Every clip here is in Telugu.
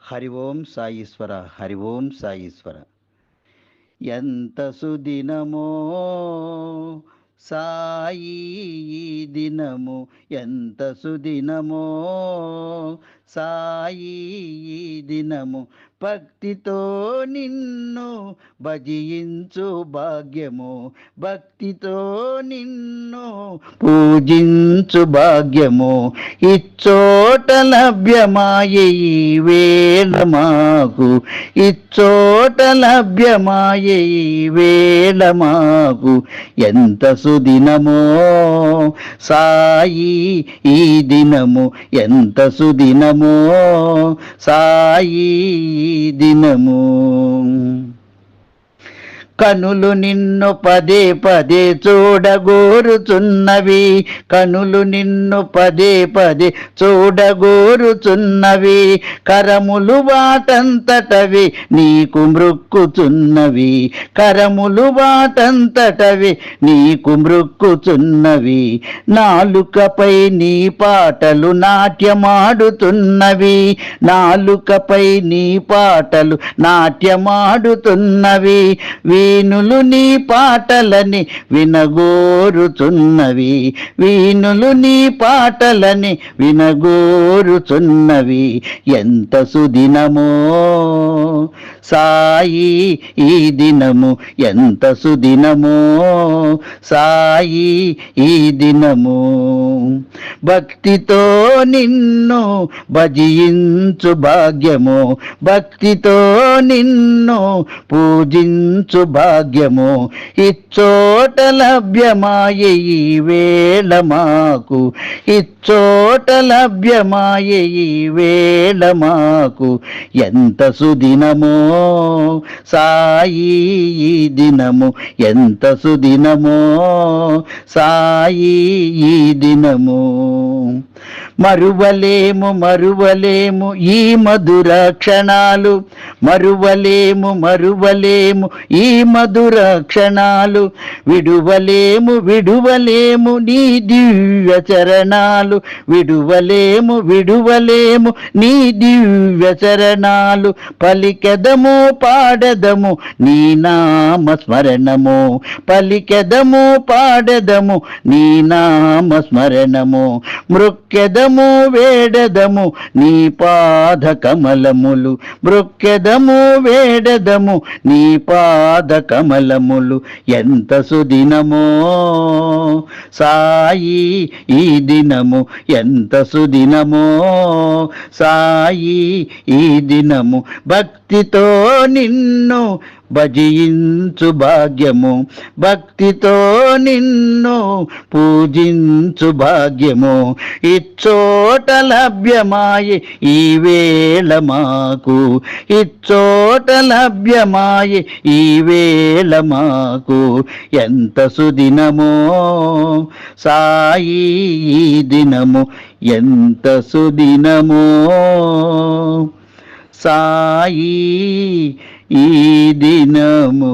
హరి ఓం సాయీశ్వర, హరి ఓం సాయీశ్వర. ఎంత సుదినమో సాయి ఈ దినము, ఎంత సుదినమో సాయి ఈ దినము, భక్తితో నిన్ను భజించు భాగ్యము, భక్తితో నిన్ను పూజించు భాగ్యము, ఇచ్చోట లభ్యమాయే ఈ వేళ మాకు, ఇచ్చోట లభ్యమాయే ఈ వేళ మాకు. ఎంత సుదినమో సాయి ఈ దినము, ఎంత సుదినమో సాయి ఈ దినము. కనులు నిన్ను పదే పదే చూడగోరుచున్నవి, కనులు నిన్ను పదే పదే చూడగోరుచున్నవి, కరములు వాటంతటవి నీకు మృక్కుచున్నవి, కరములు వాటంతటవి నీకు మృక్కుచున్నవి, నాలుకపై నీ పాటలు నాట్యమాడుతున్నవి, నాలుకపై నీ పాటలు నాట్యమాడుతున్నవి, వీణులు నీ పాటలని వినగోరుచున్నవి, వీణులు నీ పాటలని వినగోరుచున్నవి. ఎంత సుదినమో సాయి ఈ దినము, ఎంత సుదినమో సాయి ఈ దినము, భక్తితో నిన్ను భజించు భాగ్యము, భక్తితో నిన్ను పూజించు భాగ్యము, ఇచ్చోట లభ్యమాయే ఈ వేళ మాకు, ఇచ్చోట లభ్యమాయే ఈ వేళ మాకు. ఎంత సుదినమో సాయి ఈ దినము, ఎంత సుదినమో సాయి ఈ దినము. మరువలేము మరువలేము ఈ మధుర క్షణాలు, మరువలేము మరువలేము ఈ మధుర క్షణాలు, విడువలేము విడువలేము నీ దివ్య చరణాలు, విడువలేము విడువలేము నీ దివ్య చరణాలు, పలికెదము పాడెదము నీ నామ స్మరణము, పలికెదము పాడెదము నీ నామ స్మరణము, మృక్కెదము వేడెదము నీ పాద కమలములు, మృక్కెదము వేడెదము నీ పాద కమలములు. ఎంత సుదినమో సాయి ఈ దినము, ఎంత సుదినమో సాయి ఈ దినము, భక్తితో నిన్ను భజించు భాగ్యము, భక్తితో నిన్ను పూజించు భాగ్యము, ఇచ్చోట లభ్యమాయే ఈ వేళ మాకు, ఇచ్చోట లభ్యమాయే ఈ వేళ మాకు. ఎంత సుదినమో సాయి ఈ దినము, ఎంత సుదినమో సాయి ఈ దినము.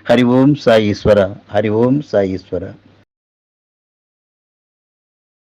హరి ఓం సాయీశ్వర, హరి ఓం సాయీశ్వర.